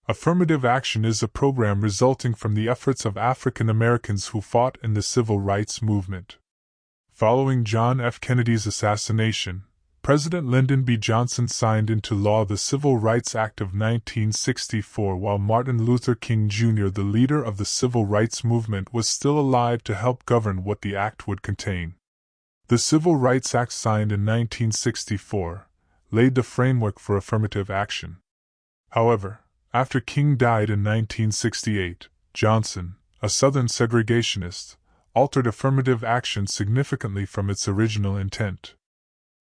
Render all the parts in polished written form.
Affirmative action is a program resulting from the efforts of African Americans who fought in the civil rights movement. Following John F. Kennedy's assassination, President Lyndon B. Johnson signed into law the Civil Rights Act of 1964 while Martin Luther King Jr., the leader of the civil rights movement, was still alive to help govern what the act would contain. The Civil Rights Act, signed in 1964, laid the framework for affirmative action. However, after King died in 1968, Johnson, a Southern segregationist, altered affirmative action significantly from its original intent.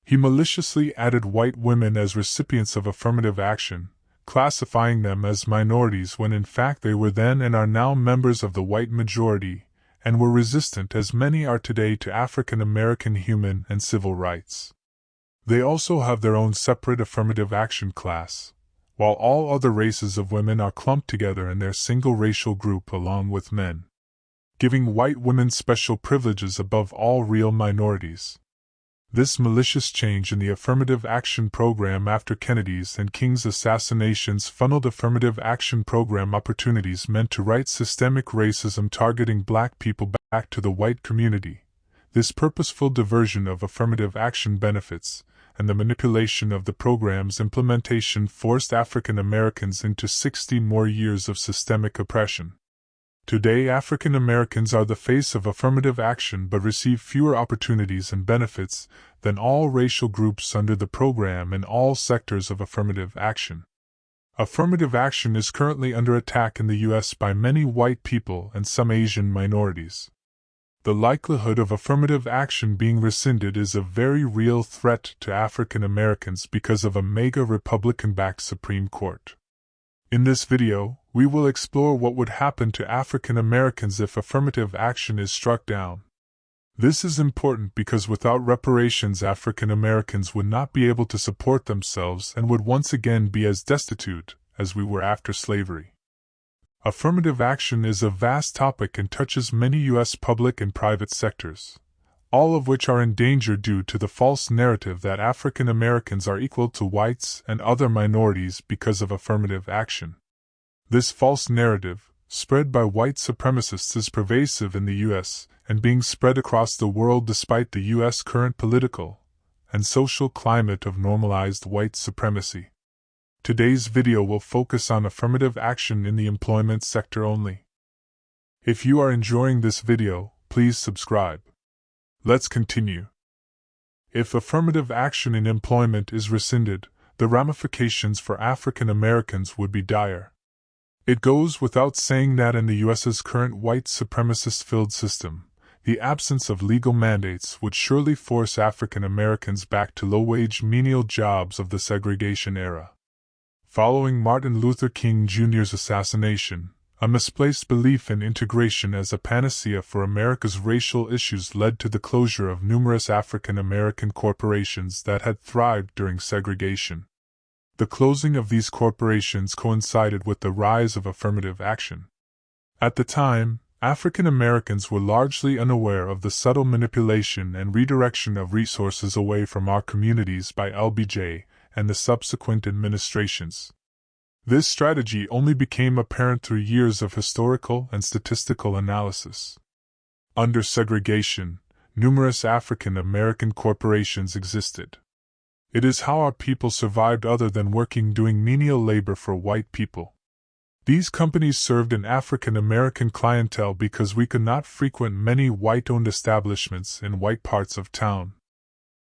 He maliciously added white women as recipients of affirmative action, classifying them as minorities when in fact they were then and are now members of the white majority, and were resistant as many are today to African American human and civil rights. They also have their own separate affirmative action class, while all other races of women are clumped together in their single racial group along with men, giving white women special privileges above all real minorities. This malicious change in the affirmative action program after Kennedy's and King's assassinations funneled affirmative action program opportunities meant to right systemic racism targeting black people back to the white community. This purposeful diversion of affirmative action benefits and the manipulation of the program's implementation forced African Americans into 60 more years of systemic oppression. Today, African Americans are the face of affirmative action but receive fewer opportunities and benefits than all racial groups under the program in all sectors of affirmative action. Affirmative action is currently under attack in the U.S. by many white people and some Asian minorities. The likelihood of affirmative action being rescinded is a very real threat to African Americans because of a mega Republican-backed Supreme Court. In this video, we will explore what would happen to African Americans if affirmative action is struck down. This is important because without reparations, African Americans would not be able to support themselves and would once again be as destitute as we were after slavery. Affirmative action is a vast topic and touches many U.S. public and private sectors, all of which are in danger due to the false narrative that African Americans are equal to whites and other minorities because of affirmative action. This false narrative, spread by white supremacists, is pervasive in the U.S. and being spread across the world despite the U.S. current political and social climate of normalized white supremacy. Today's video will focus on affirmative action in the employment sector only. If you are enjoying this video, please subscribe. Let's continue. If affirmative action in employment is rescinded, the ramifications for African Americans would be dire. It goes without saying that in the U.S.'s current white supremacist-filled system, the absence of legal mandates would surely force African Americans back to low-wage menial jobs of the segregation era. Following Martin Luther King Jr.'s assassination, a misplaced belief in integration as a panacea for America's racial issues led to the closure of numerous African American corporations that had thrived during segregation. The closing of these corporations coincided with the rise of affirmative action. At the time, African Americans were largely unaware of the subtle manipulation and redirection of resources away from our communities by LBJ and the subsequent administrations. This strategy only became apparent through years of historical and statistical analysis. Under segregation, numerous African American corporations existed. It is how our people survived other than working doing menial labor for white people. These companies served an African American clientele because we could not frequent many white-owned establishments in white parts of town.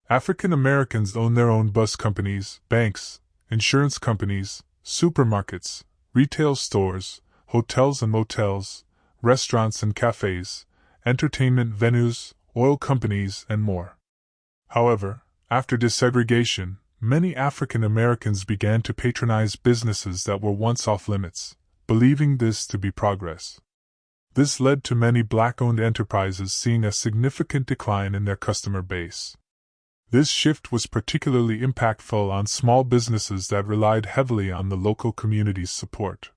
African Americans owned their own bus companies, banks, insurance companies, supermarkets, retail stores, hotels and motels, restaurants and cafes, entertainment venues, oil companies, and more. However, after desegregation, many African Americans began to patronize businesses that were once off-limits, believing this to be progress. This led to many black-owned enterprises seeing a significant decline in their customer base. This shift was particularly impactful on small businesses that relied heavily on the local community's support.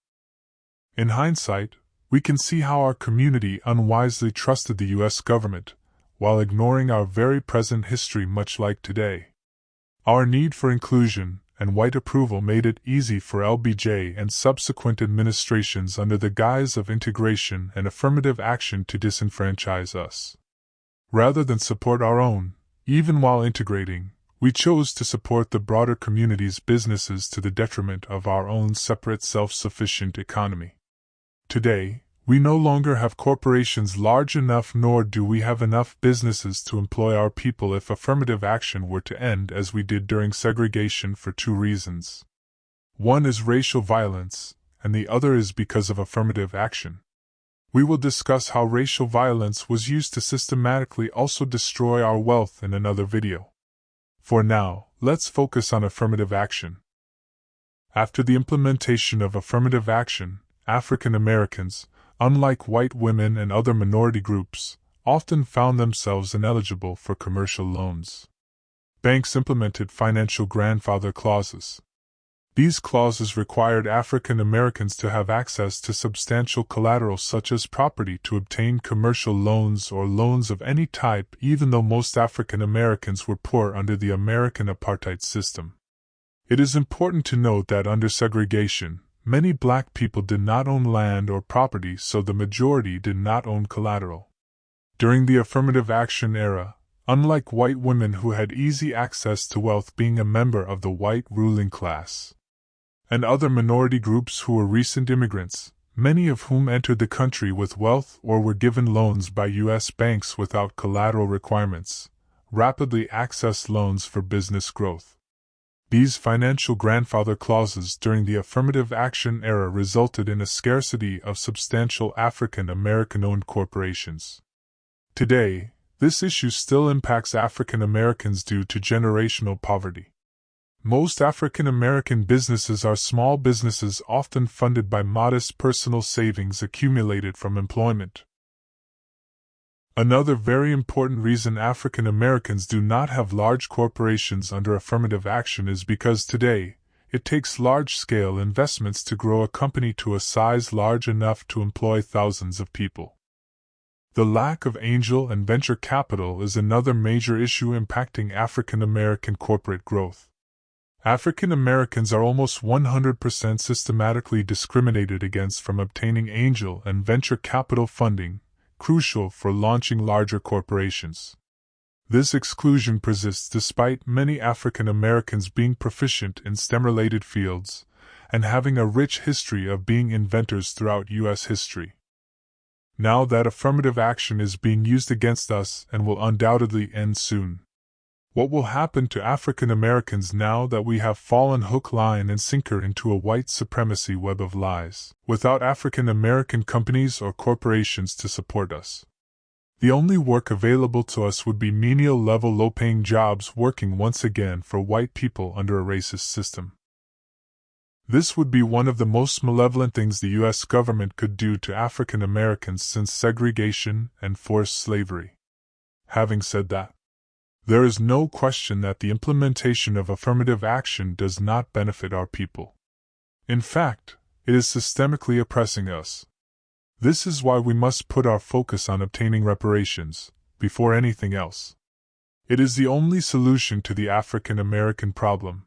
In hindsight, we can see how our community unwisely trusted the U.S. government, while ignoring our very present history much like today. Our need for inclusion and white approval made it easy for LBJ and subsequent administrations under the guise of integration and affirmative action to disenfranchise us. Rather than support our own, even while integrating, we chose to support the broader community's businesses to the detriment of our own separate self-sufficient economy. Today, we no longer have corporations large enough, nor do we have enough businesses to employ our people if affirmative action were to end as we did during segregation for two reasons. One is racial violence, and the other is because of affirmative action. We will discuss how racial violence was used to systematically also destroy our wealth in another video. For now, let's focus on affirmative action. After the implementation of affirmative action, African Americans, unlike white women and other minority groups, often found themselves ineligible for commercial loans. Banks implemented financial grandfather clauses. These clauses required African Americans to have access to substantial collateral such as property to obtain commercial loans or loans of any type, even though most African Americans were poor under the American apartheid system. It is important to note that under segregation, many black people did not own land or property, so the majority did not own collateral. During the affirmative action era, unlike white women who had easy access to wealth being a member of the white ruling class, and other minority groups who were recent immigrants, many of whom entered the country with wealth or were given loans by U.S. banks without collateral requirements, rapidly accessed loans for business growth. These financial grandfather clauses during the affirmative action era resulted in a scarcity of substantial African American-owned corporations. Today, this issue still impacts African Americans due to generational poverty. Most African American businesses are small businesses often funded by modest personal savings accumulated from employment. Another very important reason African Americans do not have large corporations under affirmative action is because today, it takes large-scale investments to grow a company to a size large enough to employ thousands of people. The lack of angel and venture capital is another major issue impacting African American corporate growth. African Americans are almost 100% systematically discriminated against from obtaining angel and venture capital funding, crucial for launching larger corporations. This exclusion persists despite many African Americans being proficient in STEM-related fields and having a rich history of being inventors throughout U.S. history. Now that affirmative action is being used against us and will undoubtedly end soon. What will happen to African Americans now that we have fallen hook, line, and sinker into a white supremacy web of lies, without African American companies or corporations to support us? The only work available to us would be menial-level, low-paying jobs working once again for white people under a racist system. This would be one of the most malevolent things the U.S. government could do to African Americans since segregation and forced slavery. Having said that, there is no question that the implementation of affirmative action does not benefit our people. In fact, it is systemically oppressing us. This is why we must put our focus on obtaining reparations, before anything else. It is the only solution to the African American problem.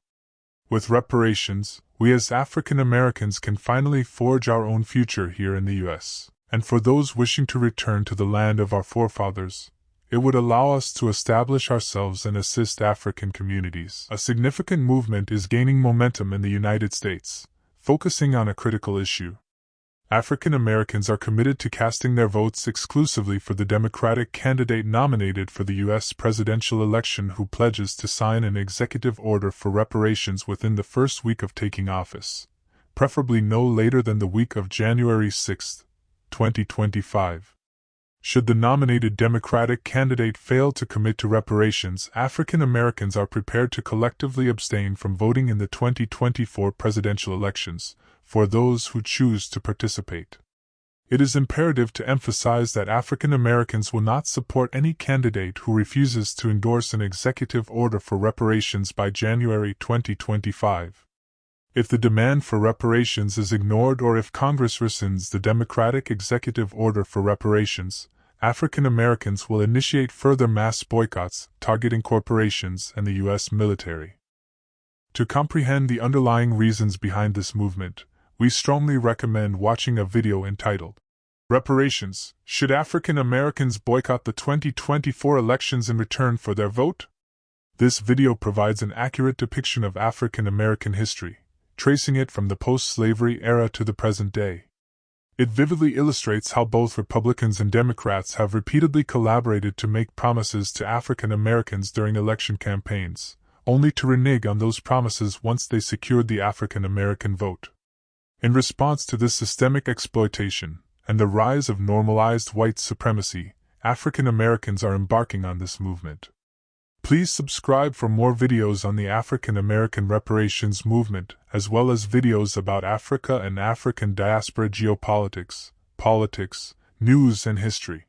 With reparations, we as African Americans can finally forge our own future here in the U.S., and for those wishing to return to the land of our forefathers, it would allow us to establish ourselves and assist African communities. A significant movement is gaining momentum in the United States, focusing on a critical issue. African Americans are committed to casting their votes exclusively for the Democratic candidate nominated for the U.S. presidential election who pledges to sign an executive order for reparations within the first week of taking office, preferably no later than the week of January 6, 2025. Should the nominated Democratic candidate fail to commit to reparations, African Americans are prepared to collectively abstain from voting in the 2024 presidential elections, for those who choose to participate. It is imperative to emphasize that African Americans will not support any candidate who refuses to endorse an executive order for reparations by January 2025. If the demand for reparations is ignored or if Congress rescinds the Democratic executive order for reparations, African Americans will initiate further mass boycotts targeting corporations and the U.S. military. To comprehend the underlying reasons behind this movement, we strongly recommend watching a video entitled, Reparations: Should African Americans Boycott the 2024 Elections in Return for Their Vote? This video provides an accurate depiction of African American history, tracing it from the post-slavery era to the present day. It vividly illustrates how both Republicans and Democrats have repeatedly collaborated to make promises to African Americans during election campaigns, only to renege on those promises once they secured the African American vote. In response to this systemic exploitation and the rise of normalized white supremacy, African Americans are embarking on this movement. Please subscribe for more videos on the African American reparations movement, as well as videos about Africa and African diaspora geopolitics, politics, news, and history.